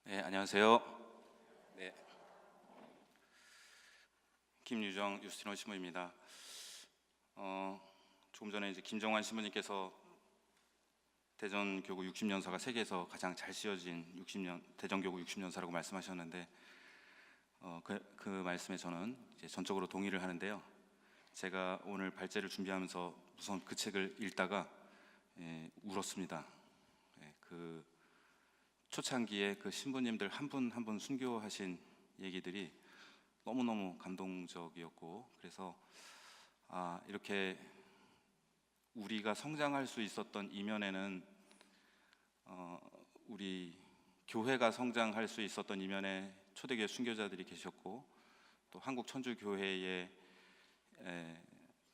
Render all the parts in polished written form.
네, 안녕하세요. 네, 김유정 유스티너 신부입니다. 조금 전에 이제 김정환 신부님께서 대전교구 60년사가 세계에서 가장 잘 씌워진 60년 대전교구 60년사라고 말씀하셨는데 그 말씀에 저는 이제 전적으로 동의를 하는데요. 제가 오늘 발제를 준비하면서 우선 그 책을 읽다가 울었습니다. 그 초창기에 그 신부님들 한 분 한 분 순교하신 얘기들이 너무너무 감동적이었고, 그래서 이렇게 우리가 성장할 수 있었던 이면에는 우리 교회가 성장할 수 있었던 이면에 초대교회 순교자들이 계셨고, 또 한국 천주교회의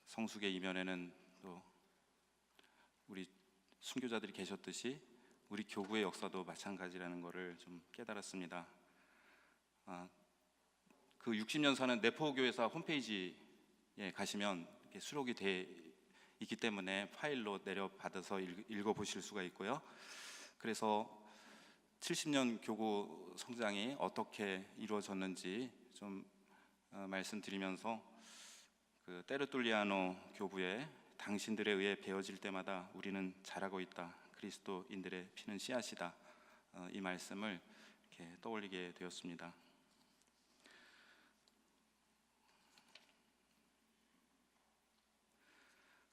성숙의 이면에는 또 우리 순교자들이 계셨듯이 우리 교구의 역사도 마찬가지라는 것을 좀 깨달았습니다. 그 60년사는 내포교회사 홈페이지에 가시면 이렇게 수록이 돼 있기 때문에 파일로 내려받아서 읽어보실 수가 있고요. 그래서 70년 교구 성장이 어떻게 이루어졌는지 좀 말씀드리면서 그 테르툴리아노 교부의 당신들에 의해 베어질 때마다 우리는 자라고 있다. 그리스도인들의 피는 씨앗이다. 이 말씀을 이렇게 떠올리게 되었습니다.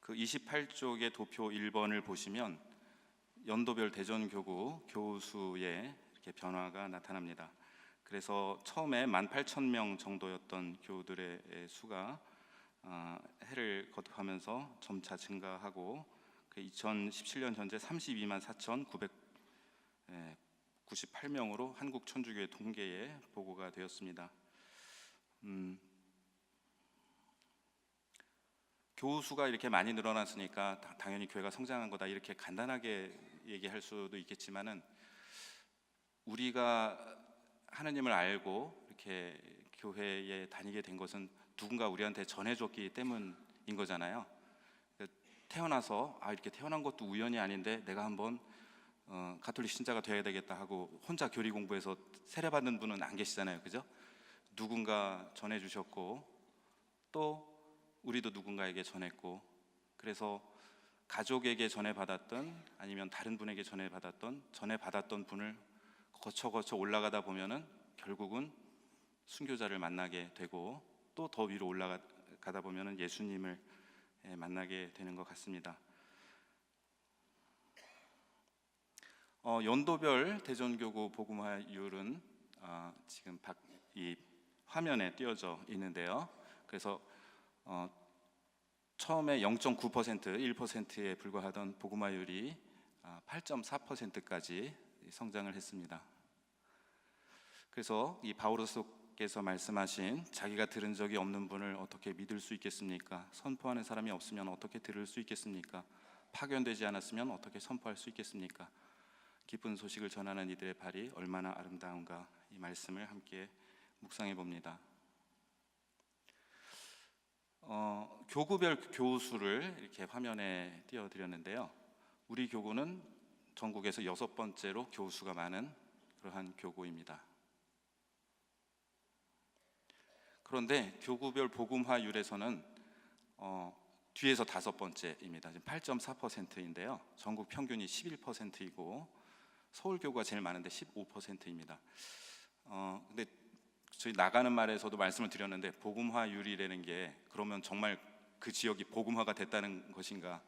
그 28쪽의 도표 1번을 보시면 연도별 대전교구 교우수의 이렇게 변화가 나타납니다. 그래서 처음에 18,000명 정도였던 교우들의 수가 해를 거듭하면서 점차 증가하고 2017년 현재 32만 4,998명으로 한국 천주교회 통계에 보고가 되었습니다. 교우 수가 이렇게 많이 늘어났으니까 당연히 교회가 성장한 거다 이렇게 간단하게 얘기할 수도 있겠지만은, 우리가 하나님을 알고 이렇게 교회에 다니게 된 것은 누군가 우리한테 전해줬기 때문인 거잖아요. 태어나서 이렇게 태어난 것도 우연이 아닌데 내가 한번 가톨릭 신자가 되어야 되겠다 하고 혼자 교리 공부해서 세례받는 분은 안 계시잖아요, 그죠? 누군가 전해주셨고 또 우리도 누군가에게 전했고, 그래서 가족에게 전해받았던 아니면 다른 분에게 전해받았던 분을 거쳐 올라가다 보면은 결국은 순교자를 만나게 되고, 또 더 위로 올라가다 보면은 예수님을 만나게 되는 것 같습니다. 연도별 대전교구 복음화율은 지금 이 화면에 띄어져 있는데요. 그래서 처음에 0.9%, 1%에 불과하던 복음화율이 8.4%까지 성장을 했습니다. 그래서 이 바오로스께서 말씀하신 자기가 들은 적이 없는 분을 어떻게 믿을 수 있겠습니까? 선포하는 사람이 없으면 어떻게 들을 수 있겠습니까? 파견되지 않았으면 어떻게 선포할 수 있겠습니까? 기쁜 소식을 전하는 이들의 발이 얼마나 아름다운가, 이 말씀을 함께 묵상해 봅니다. 교구별 교우수를 이렇게 화면에 띄워드렸는데요. 우리 교구는 전국에서 6번째로 교우수가 많은 그러한 교구입니다. 그런데 교구별 복음화율에서는 뒤에서 5번째입니다. 지금 8.4%인데요. 전국 평균이 11%이고 서울교구가 제일 많은데 15%입니다. 근데 저희 나가는 말에서도 말씀을 드렸는데, 복음화율이라는 게 그러면 정말 그 지역이 복음화가 됐다는 것인가?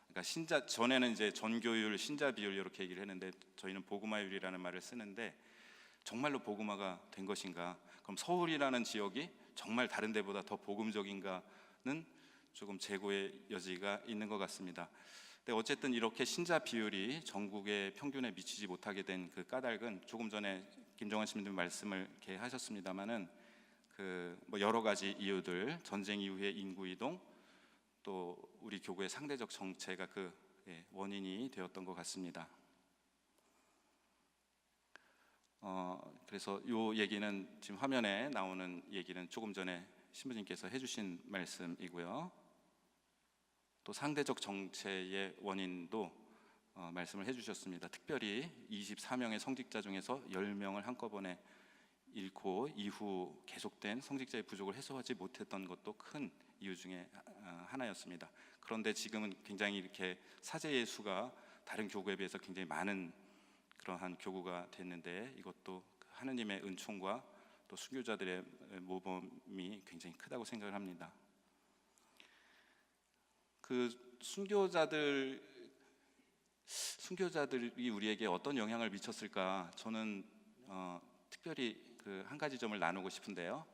그러니까 전에는 이제 전교율, 신자 비율 이렇게 얘기를 했는데, 저희는 복음화율이라는 말을 쓰는데 정말로 복음화가 된 것인가? 그럼 서울이라는 지역이 정말 다른 데보다 더 복음적인가는 조금 재고의 여지가 있는 것 같습니다. 근데 어쨌든 이렇게 신자 비율이 전국의 평균에 미치지 못하게 된 그 까닭은, 조금 전에 김정환 신부님 말씀을 이렇게 하셨습니다만은 뭐 여러 가지 이유들, 전쟁 이후의 인구 이동, 또 우리 교구의 상대적 정체가 원인이 되었던 것 같습니다. 그래서 이 얘기는 지금 화면에 나오는 얘기는 조금 전에 신부님께서 해주신 말씀이고요. 또 상대적 정체의 원인도 말씀을 해주셨습니다. 특별히 24명의 성직자 중에서 10명을 한꺼번에 잃고 이후 계속된 성직자의 부족을 해소하지 못했던 것도 큰 이유 중에 하나였습니다. 그런데 지금은 굉장히 이렇게 사제의 수가 다른 교구에 비해서 굉장히 많은 그러한 교구가 됐는데, 이것도 하느님의 은총과 또 순교자들의 모범이 굉장히 크다고 생각을 합니다. 그 순교자들이 우리에게 어떤 영향을 미쳤을까? 저는 특별히 그 한 가지 점을 나누고 싶은데요.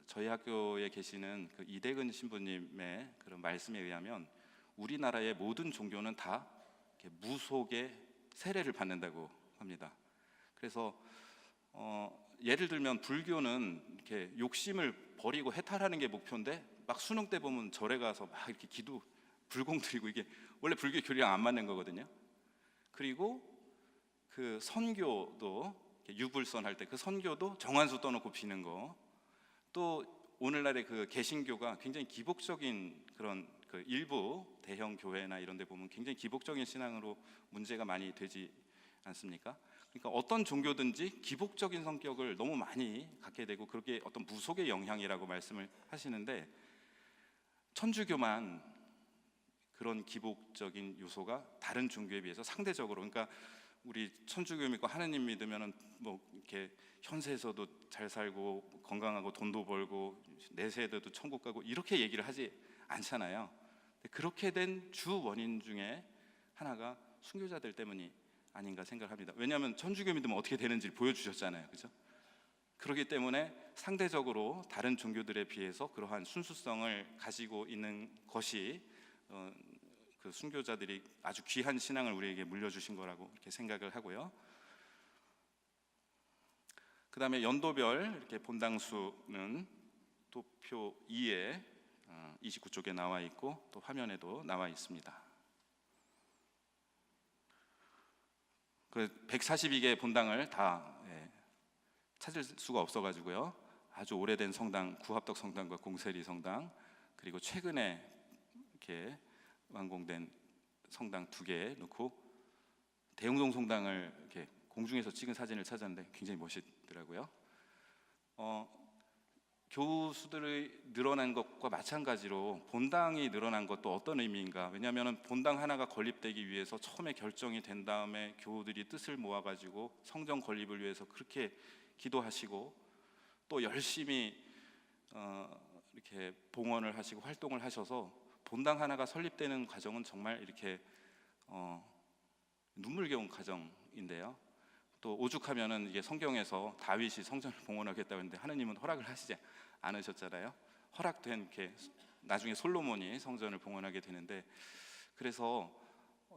저희 학교에 계시는 그 이대근 신부님의 그런 말씀에 의하면 우리나라의 모든 종교는 다 무속의 세례를 받는다고 합니다. 그래서 예를 들면 불교는 이렇게 욕심을 버리고 해탈하는 게 목표인데, 막 수능 때 보면 절에 가서 막 이렇게 기도 불공 드리고, 이게 원래 불교 교리랑 안 맞는 거거든요. 그리고 그 선교도 유불선 할 때 그 선교도 정한수 떠놓고 비는 거, 또 오늘날의 그 개신교가 굉장히 기복적인 그런 그 일부 대형 교회나 이런 데 보면 굉장히 기복적인 신앙으로 문제가 많이 되지 않습니까? 그러니까 어떤 종교든지 기복적인 성격을 너무 많이 갖게 되고, 그게 어떤 무속의 영향이라고 말씀을 하시는데, 천주교만 그런 기복적인 요소가 다른 종교에 비해서 상대적으로, 그러니까 우리 천주교 믿고 하느님 믿으면은 뭐 이렇게 현세에서도 잘 살고 건강하고 돈도 벌고 내세에도 천국 가고 이렇게 얘기를 하지 않잖아요. 그렇게 된 주 원인 중에 하나가 순교자들 때문이 아닌가 생각합니다. 왜냐하면 천주교 믿으면 어떻게 되는지 보여주셨잖아요, 그렇죠? 그렇기 때문에 상대적으로 다른 종교들에 비해서 그러한 순수성을 가지고 있는 것이 그 순교자들이 아주 귀한 신앙을 우리에게 물려주신 거라고 이렇게 생각을 하고요. 그 다음에 연도별 이렇게 본당수는 도표 2에 29쪽에 나와 있고, 또 화면에도 나와 있습니다. 그 142개의 본당을 다 찾을 수가 없어가지고요. 아주 오래된 성당, 구합덕 성당과 공세리 성당, 그리고 최근에 이렇게 완공된 성당 2개 넣고 대웅동 성당을 이렇게 공중에서 찍은 사진을 찾았는데 굉장히 멋있더라고요. 교수들이 늘어난 것과 마찬가지로 본당이 늘어난 것도 어떤 의미인가? 왜냐하면 본당 하나가 건립되기 위해서 처음에 결정이 된 다음에 교우들이 뜻을 모아가지고 성전 건립을 위해서 그렇게 기도하시고 또 열심히 이렇게 봉헌을 하시고 활동을 하셔서 본당 하나가 설립되는 과정은 정말 이렇게 눈물겨운 과정인데요. 또 오죽하면은 이게 성경에서 다윗이 성전을 봉헌하겠다고 했는데 하느님은 허락을 하시지 않으셨잖아요. 허락된 이렇게 나중에 솔로몬이 성전을 봉헌하게 되는데, 그래서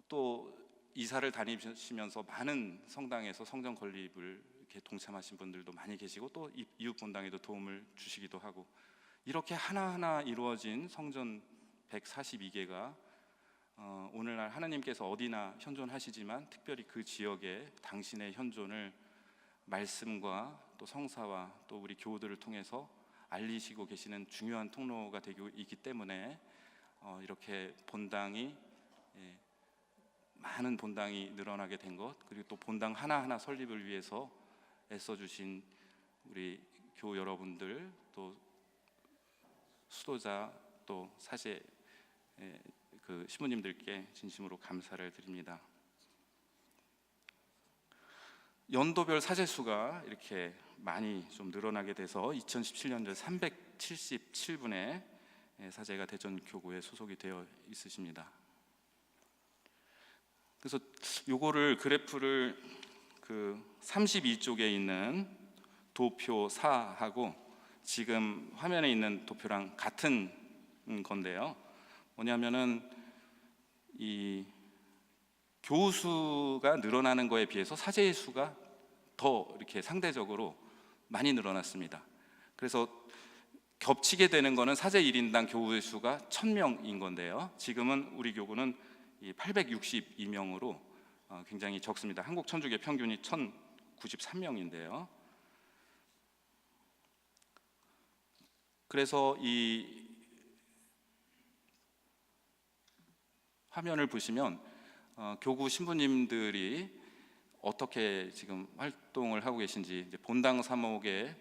또 이사를 다니시면서 많은 성당에서 성전 건립을 이렇게 동참하신 분들도 많이 계시고, 또 이웃 본당에도 도움을 주시기도 하고, 이렇게 하나하나 이루어진 성전 142개가 오늘날 하나님께서 어디나 현존하시지만 특별히 그 지역에 당신의 현존을 말씀과 또 성사와 또 우리 교우들을 통해서 알리시고 계시는 중요한 통로가 되고 있기 때문에 이렇게 본당이 많은 본당이 늘어나게 된 것, 그리고 또 본당 하나하나 설립을 위해서 애써주신 우리 교우 여러분들, 또 수도자, 또 사제 그 신부님들께 진심으로 감사를 드립니다. 연도별 사제수가 이렇게 많이 좀 늘어나게 돼서 2017년도에 377분의 사제가 대전 교구에 소속이 되어 있으십니다. 그래서 요거를 그래프를 그 32쪽에 있는 도표 4하고 지금 화면에 있는 도표랑 같은 건데요. 뭐냐면은 이 교수가 늘어나는 거에 비해서 사제의 수가 더 이렇게 상대적으로 많이 늘어났습니다. 그래서 겹치게 되는 거는 사제 1인당 교우의 수가 1000명인 건데요. 지금은 우리 교구는 862명으로 굉장히 적습니다. 한국 천주교 평균이 1093명인데요. 그래서 이 화면을 보시면 교구 신부님들이 어떻게 지금 활동을 하고 계신지, 이제 본당 사목의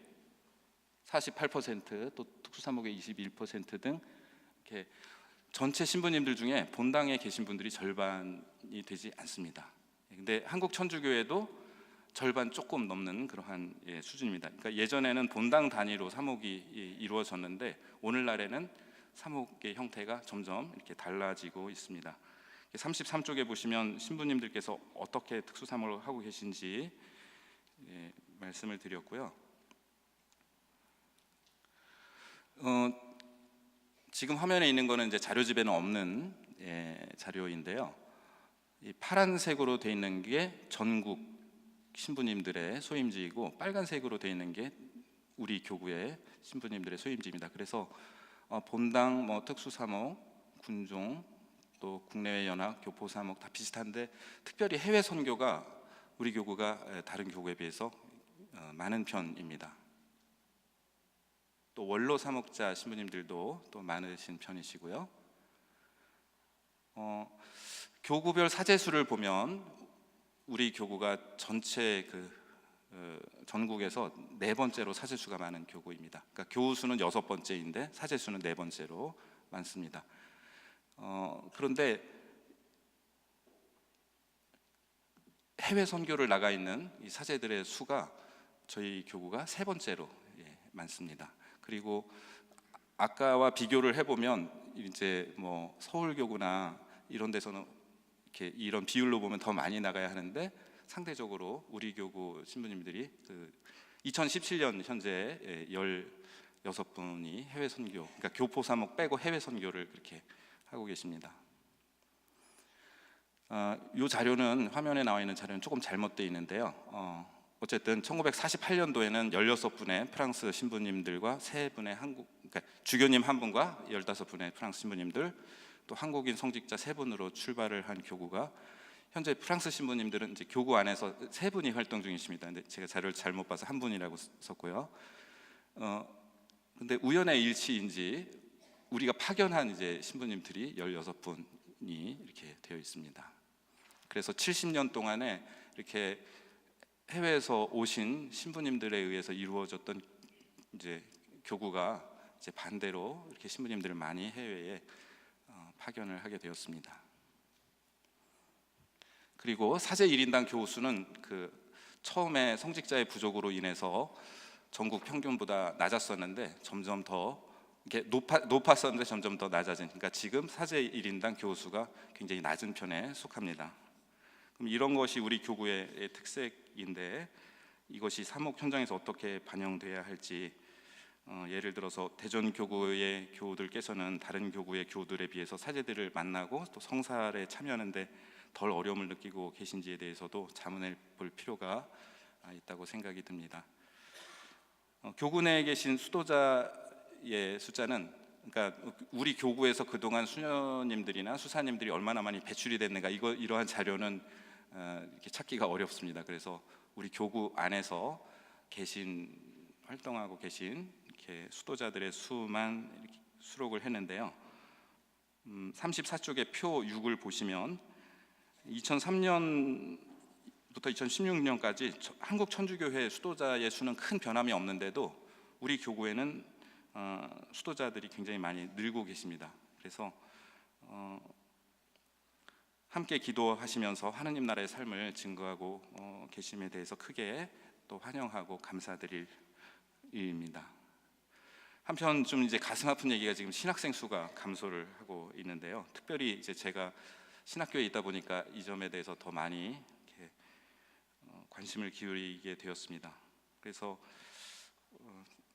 48%, 또 특수 사목의 21%등 이렇게 전체 신부님들 중에 본당에 계신 분들이 절반이 되지 않습니다. 근데 한국 천주교회도 절반 조금 넘는 그러한 수준입니다. 그러니까 예전에는 본당 단위로 사목이 이루어졌는데 오늘날에는 사목의 형태가 점점 이렇게 달라지고 있습니다. 33쪽에 보시면 신부님들께서 어떻게 특수 사목을 하고 계신지 말씀을 드렸고요. 지금 화면에 있는 거는 이제 자료집에는 없는 자료인데요. 이 파란색으로 되어 있는 게 전국 신부님들의 소임지이고 빨간색으로 되어 있는 게 우리 교구의 신부님들의 소임지입니다. 그래서 본당, 특수사목, 군종, 또 국내외 연합, 교포 사목 다 비슷한데 특별히 해외 선교가 우리 교구가 다른 교구에 비해서 많은 편입니다. 또 원로 사목자 신부님들도 또 많으신 편이시고요. 교구별 사제수를 보면 우리 교구가 전체 전국에서 4번째로 사제수가 많은 교구입니다. 그러니까 교우수는 6번째인데 사제수는 4번째로 많습니다. 그런데 해외 선교를 나가 있는 이 사제들의 수가 저희 교구가 3번째로 많습니다. 그리고 아까와 비교를 해보면 이제 서울 교구나 이런 데서는 이렇게 이런 비율로 보면 더 많이 나가야 하는데 상대적으로 우리 교구 신부님들이 2017년 현재 16분이 해외 선교, 그러니까 교포 사목 빼고 해외 선교를 그렇게 하고 계십니다. 이 자료는 화면에 나와 있는 자료는 조금 잘못되어 있는데요. 어쨌든 1948년도에는 16분의 프랑스 신부님들과 3분의 그러니까 주교님 1분과 15분의 프랑스 신부님들, 또 한국인 성직자 3분으로 출발을 한 교구가 현재 프랑스 신부님들은 이제 교구 안에서 3분이 활동 중이십니다. 근데 제가 자료를 잘못 봐서 1분이라고 썼고요. 근데 우연의 일치인지 우리가 파견한 이제 신부님들이 16분이 이렇게 되어 있습니다. 그래서 70년 동안에 이렇게 해외에서 오신 신부님들에 의해서 이루어졌던 이제 교구가 이제 반대로 이렇게 신부님들을 많이 해외에 파견을 하게 되었습니다. 그리고 사제 1인당 교우수는 처음에 성직자의 부족으로 인해서 전국 평균보다 낮았었는데 점점 더 이렇게 높았었는데 점점 더 낮아진, 그러니까 지금 사제 1인당 교우수가 굉장히 낮은 편에 속합니다. 그럼 이런 것이 우리 교구의 특색인데 이것이 사목 현장에서 어떻게 반영돼야 할지, 예를 들어서 대전 교구의 교우들께서는 다른 교구의 교우들에 비해서 사제들을 만나고 또 성살에 참여하는데 덜 어려움을 느끼고 계신지에 대해서도 자문해 볼 필요가 있다고 생각이 듭니다. 교구 내에 계신 수도자의 숫자는, 그러니까 우리 교구에서 그동안 수녀님들이나 수사님들이 얼마나 많이 배출이 됐는가, 이러한 자료는 이렇게 찾기가 어렵습니다. 그래서 우리 교구 안에서 활동하고 계신 이렇게 수도자들의 수만 이렇게 수록을 했는데요. 34쪽의 표 6을 보시면 2003년부터 2016년까지 한국 천주교회 수도자의 수는 큰 변함이 없는데도 우리 교구에는 수도자들이 굉장히 많이 늘고 계십니다. 그래서 함께 기도하시면서 하느님 나라의 삶을 증거하고 계심에 대해서 크게 또 환영하고 감사드릴 일입니다. 한편 좀 이제 가슴 아픈 얘기가 지금 신학생 수가 감소를 하고 있는데요. 특별히 이제 제가 신학교에 있다 보니까 이 점에 대해서 더 많이 이렇게 관심을 기울이게 되었습니다. 그래서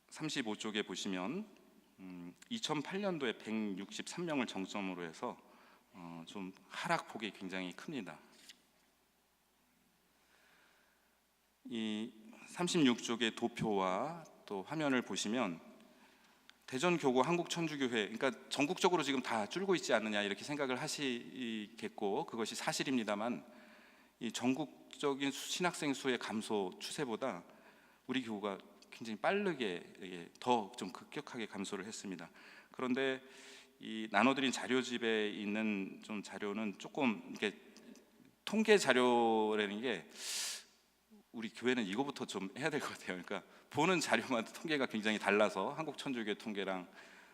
35쪽에 보시면 2008년도에 163명을 정점으로 해서 좀 하락폭이 굉장히 큽니다. 이 36쪽의 도표와 또 화면을 보시면 대전교구 한국천주교회, 그러니까 전국적으로 지금 다 줄고 있지 않느냐 이렇게 생각을 하시겠고 그것이 사실입니다만, 이 전국적인 신학생 수의 감소 추세보다 우리 교구가 굉장히 빠르게 더 좀 급격하게 감소를 했습니다. 그런데 이 나눠드린 자료집에 있는 좀 자료는 조금 이렇게 통계 자료라는 게 우리 교회는 이거부터 좀 해야 될 것 같아요. 그러니까 보는 자료마다 통계가 굉장히 달라서 한국 천주교 통계랑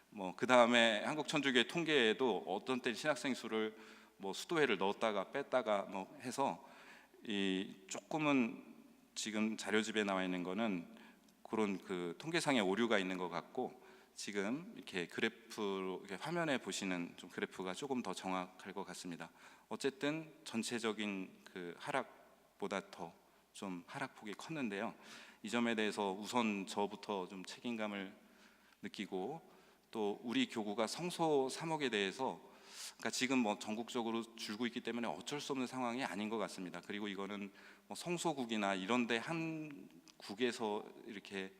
뭐 그 다음에 한국 천주교의 통계에도 어떤 때 신학생 수를 뭐 수도회를 넣었다가 뺐다가 뭐 해서 이 조금은 지금 자료집에 나와 있는 거는 그런 그 통계상의 오류가 있는 것 같고, 지금 이렇게 그래프로 이렇게 화면에 보시는 좀 그래프가 조금 더 정확할 것 같습니다. 어쨌든 전체적인 그 하락보다 더 좀 하락폭이 컸는데요. 이 점에 대해서 우선 저부터 좀 책임감을 느끼고, 또 우리 교구가 성소 3억에 대해서, 그러니까 지금 뭐 전국적으로 줄고 있기 때문에 어쩔 수 없는 상황이 아닌 것 같습니다. 그리고 이거는 뭐 성소국이나 이런데 한 국에서 이렇게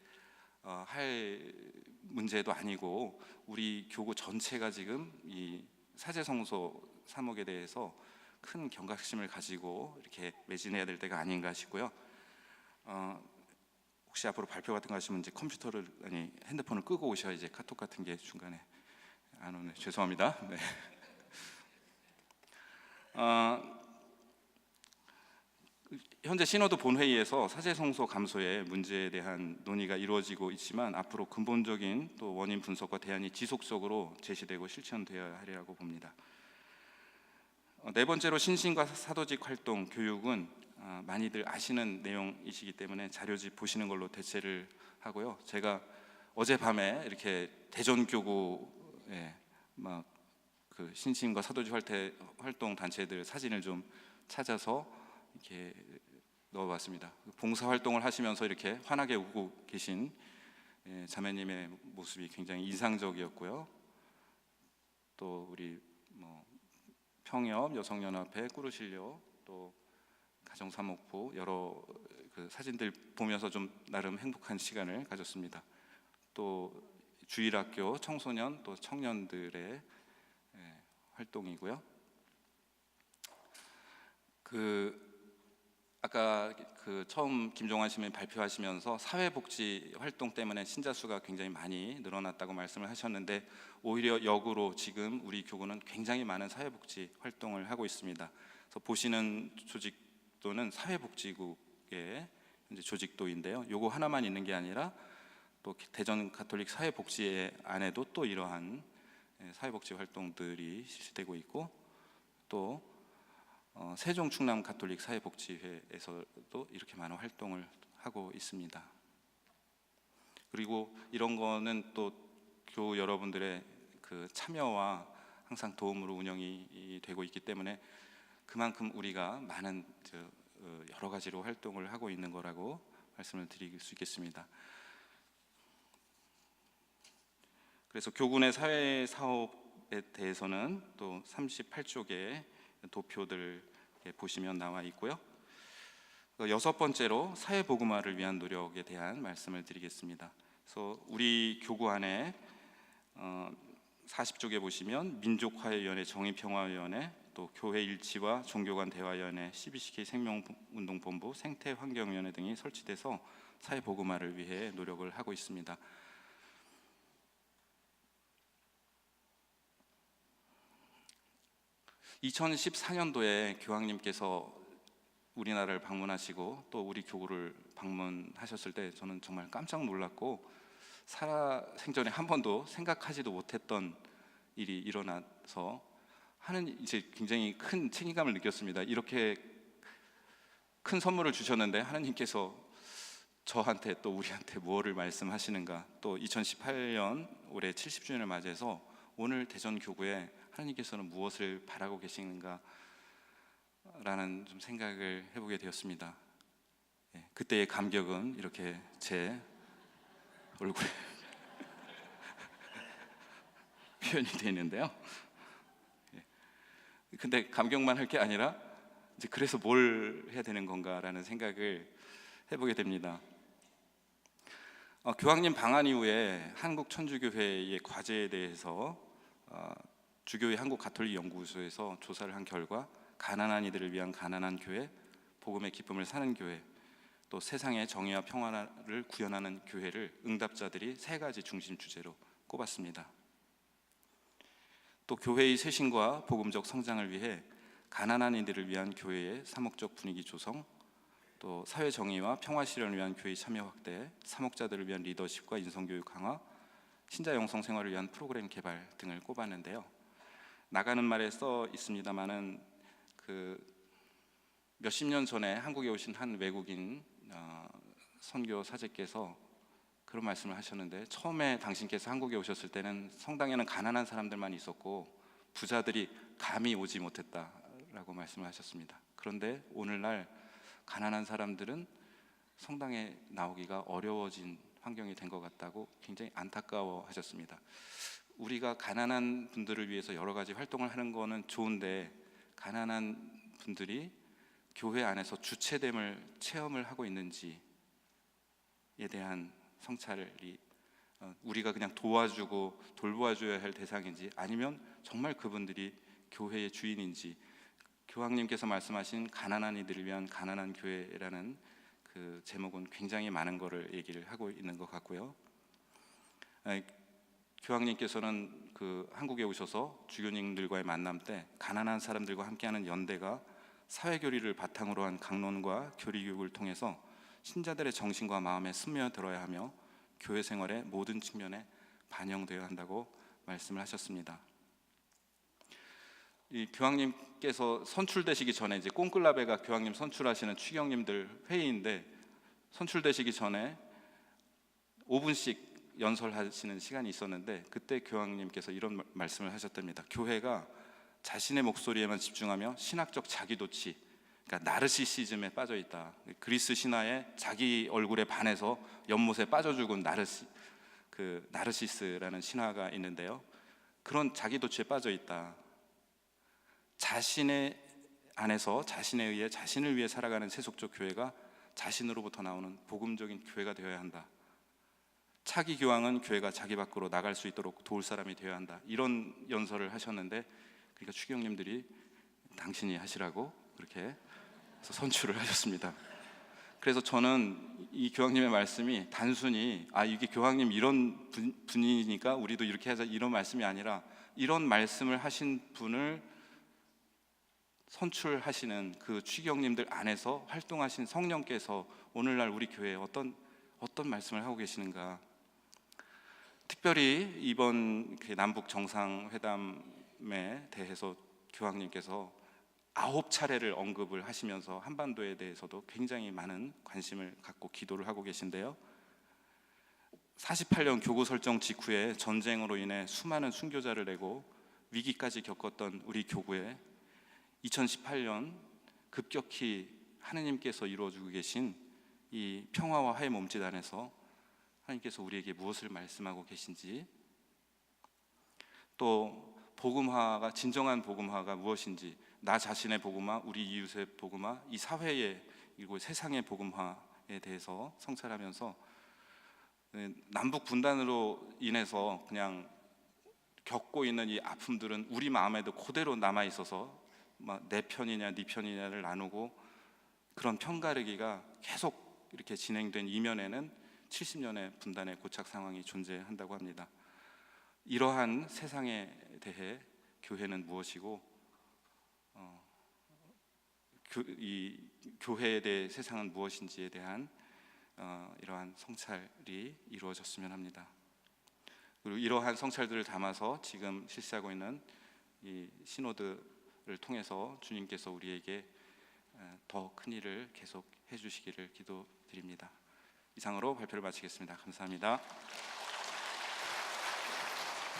할 문제도 아니고, 우리 교구 전체가 지금 이 사제성소 3억에 대해서 큰 경각심을 가지고 이렇게 매진해야 될 때가 아닌가 싶고요. 혹시 앞으로 발표 같은 거 하시면 이제 컴퓨터를 아니 핸드폰을 끄고 오셔야 이제 카톡 같은 게 중간에 안 오네. 죄송합니다. 네. 현재 시노드 본회의에서 사제성소 감소의 문제에 대한 논의가 이루어지고 있지만, 앞으로 근본적인 또 원인 분석과 대안이 지속적으로 제시되고 실천되어야 하리라고 봅니다. 네 번째로 신신과 사도직 활동 교육은 많이들 아시는 내용이시기 때문에 자료집 보시는 걸로 대체를 하고요. 제가 어젯밤에 이렇게 대전교구에 막 그 신신과 사도직 활동 단체들 사진을 좀 찾아서 이렇게 넣어봤습니다. 봉사 활동을 하시면서 이렇게 환하게 웃고 계신 자매님의 모습이 굉장히 인상적이었고요. 또 우리 뭐 평협 여성연합회 꾸르실려, 또 가정사목부 여러 그 사진들 보면서 좀 나름 행복한 시간을 가졌습니다. 또 주일학교 청소년 또 청년들의 활동이고요. 아까 처음 김종환 시민 발표하시면서 사회복지 활동 때문에 신자 수가 굉장히 많이 늘어났다고 말씀을 하셨는데, 오히려 역으로 지금 우리 교구는 굉장히 많은 사회복지 활동을 하고 있습니다. 그래서 보시는 조직도는 사회복지국의 현재 조직도인데요. 요거 하나만 있는 게 아니라 또 대전 가톨릭 사회복지회 안에도 또 이러한 사회복지 활동들이 실시되고 있고, 또 세종 충남 가톨릭 사회복지회에서도 이렇게 많은 활동을 하고 있습니다. 그리고 이런 거는 또 교우 여러분들의 그 참여와 항상 도움으로 운영이 되고 있기 때문에 그만큼 우리가 많은 여러 가지로 활동을 하고 있는 거라고 말씀을 드릴 수 있겠습니다. 그래서 교군의 사회 사업에 대해서는 또 38쪽에 도표들 보시면 나와 있고요. 여섯 번째로 사회 복음화를 위한 노력에 대한 말씀을 드리겠습니다. 그래서 우리 교구 안에 40쪽에 보시면 민족화위원회, 정의평화위원회, 또 교회 일치와 종교 간 대화위원회, CBCK 생명운동본부, 생태환경위원회 등이 설치돼서 사회 복음화를 위해 노력을 하고 있습니다. 2014년도에 교황님께서 우리나라를 방문하시고 또 우리 교구를 방문하셨을 때 저는 정말 깜짝 놀랐고, 살아생전에 한 번도 생각하지도 못했던 일이 일어나서 하는 이제 굉장히 큰 책임감을 느꼈습니다. 이렇게 큰 선물을 주셨는데 하나님께서 저한테 또 우리한테 무엇을 말씀하시는가. 또 2018년 올해 70주년을 맞이해서 오늘 대전 교구에 하나님께서는 무엇을 바라고 계시는가 라는 좀 생각을 해보게 되었습니다. 그때의 감격은 이렇게 제 얼굴에 표현이 되어 있는데요. 근데 감격만 할 게 아니라 이제 그래서 뭘 해야 되는 건가라는 생각을 해보게 됩니다. 교황님 방한 이후에 한국 천주교회의 과제에 대해서 주교회 한국 가톨릭 연구소에서 조사를 한 결과, 가난한 이들을 위한 가난한 교회, 복음의 기쁨을 사는 교회, 또 세상의 정의와 평화를 구현하는 교회를 응답자들이 세 가지 중심 주제로 꼽았습니다. 또 교회의 쇄신과 복음적 성장을 위해 가난한 이들을 위한 교회의 사목적 분위기 조성, 또 사회 정의와 평화 실현을 위한 교회 참여 확대, 사목자들을 위한 리더십과 인성교육 강화, 신자 영성 생활을 위한 프로그램 개발 등을 꼽았는데요. 나가는 말에 써 있습니다만은 몇십 년 전에 한국에 오신 한 외국인 선교 사제께서 그런 말씀을 하셨는데, 처음에 당신께서 한국에 오셨을 때는 성당에는 가난한 사람들만 있었고 부자들이 감히 오지 못했다라고 말씀을 하셨습니다. 그런데 오늘날 가난한 사람들은 성당에 나오기가 어려워진 환경이 된 것 같다고 굉장히 안타까워 하셨습니다. 우리가 가난한 분들을 위해서 여러 가지 활동을 하는 거는 좋은데, 가난한 분들이 교회 안에서 주체됨을 체험을 하고 있는지에 대한 성찰이, 우리가 그냥 도와주고 돌보아줘야 할 대상인지, 아니면 정말 그분들이 교회의 주인인지, 교황님께서 말씀하신 가난한 이들을 위한 가난한 교회라는 그 제목은 굉장히 많은 거를 얘기를 하고 있는 것 같고요. 교황님께서는 한국에 오셔서 주교님들과의 만남 때 가난한 사람들과 함께하는 연대가 사회교리를 바탕으로 한 강론과 교리교육을 통해서 신자들의 정신과 마음에 스며들어야 하며 교회 생활의 모든 측면에 반영되어야 한다고 말씀을 하셨습니다. 이 교황님께서 선출되시기 전에, 이제 꼼클라베가 교황님 선출하시는 추경님들 회의인데, 선출되시기 전에 5분씩 연설하시는 시간이 있었는데, 그때 교황님께서 이런 말씀을 하셨답니다. 교회가 자신의 목소리에만 집중하며 신학적 자기도취, 그러니까 나르시시즘에 빠져 있다. 그리스 신화에 자기 얼굴에 반해서 연못에 빠져 죽은 나르시스라는 신화가 있는데요. 그런 자기도취에 빠져 있다. 자신의 안에서 자신에 의해 자신을 위해 살아가는 세속적 교회가 자신으로부터 나오는 복음적인 교회가 되어야 한다. 차기 교황은 교회가 자기 밖으로 나갈 수 있도록 도울 사람이 되어야 한다. 이런 연설을 하셨는데, 그러니까 추경님들이 당신이 하시라고 그렇게 해서 선출을 하셨습니다. 그래서 저는 이 교황님의 말씀이 단순히 이게 교황님 이런 분이니까 우리도 이렇게 하자, 이런 말씀이 아니라, 이런 말씀을 하신 분을 선출하시는 그 추경님들 안에서 활동하신 성령께서 오늘날 우리 교회에 어떤 말씀을 하고 계시는가. 특별히 이번 남북 정상회담에 대해서 교황님께서 9차례를 언급을 하시면서 한반도에 대해서도 굉장히 많은 관심을 갖고 기도를 하고 계신데요. 48년 교구 설정 직후에 전쟁으로 인해 수많은 순교자를 내고 위기까지 겪었던 우리 교구에 2018년 급격히 하느님께서 이루어주고 계신 이 평화와 화해 몸짓 안에서 하나님께서 우리에게 무엇을 말씀하고 계신지, 또 복음화가, 진정한 복음화가 무엇인지, 나 자신의 복음화, 우리 이웃의 복음화, 이 사회의 그리고 세상의 복음화에 대해서 성찰하면서, 남북 분단으로 인해서 그냥 겪고 있는 이 아픔들은 우리 마음에도 그대로 남아 있어서 내 편이냐 네 편이냐를 나누고 그런 편가르기가 계속 이렇게 진행된 이면에는 70년의 분단의 고착 상황이 존재한다고 합니다. 이러한 세상에 대해 교회는 무엇이고, 이 교회에 대해 세상은 무엇인지에 대한 이러한 성찰이 이루어졌으면 합니다. 그리고 이러한 성찰들을 담아서 지금 실시하고 있는 이 시노드를 통해서 주님께서 우리에게 더 큰 일을 계속 해주시기를 기도드립니다. 이상으로 발표를 마치겠습니다. 감사합니다.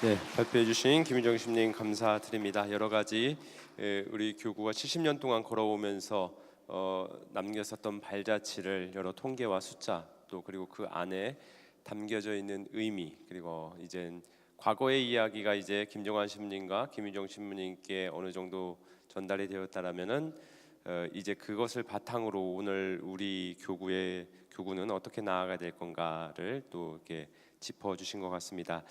네, 발표해 주신 김유정 신님 감사드립니다. 여러 가지 우리 교구가 70년 동안 걸어오면서 남겼었던 발자취를 여러 통계와 숫자, 또 그리고 그 안에 담겨져 있는 의미, 그리고 이제 과거의 이야기가 이제 김정환 신부님과 김유정 신부님께 어느 정도 전달이 되었다라면은 이제 그것을 바탕으로 오늘 우리 교구는 어떻게 나아가야 될 건가를 또 이렇게 짚어주신 것 같습니다.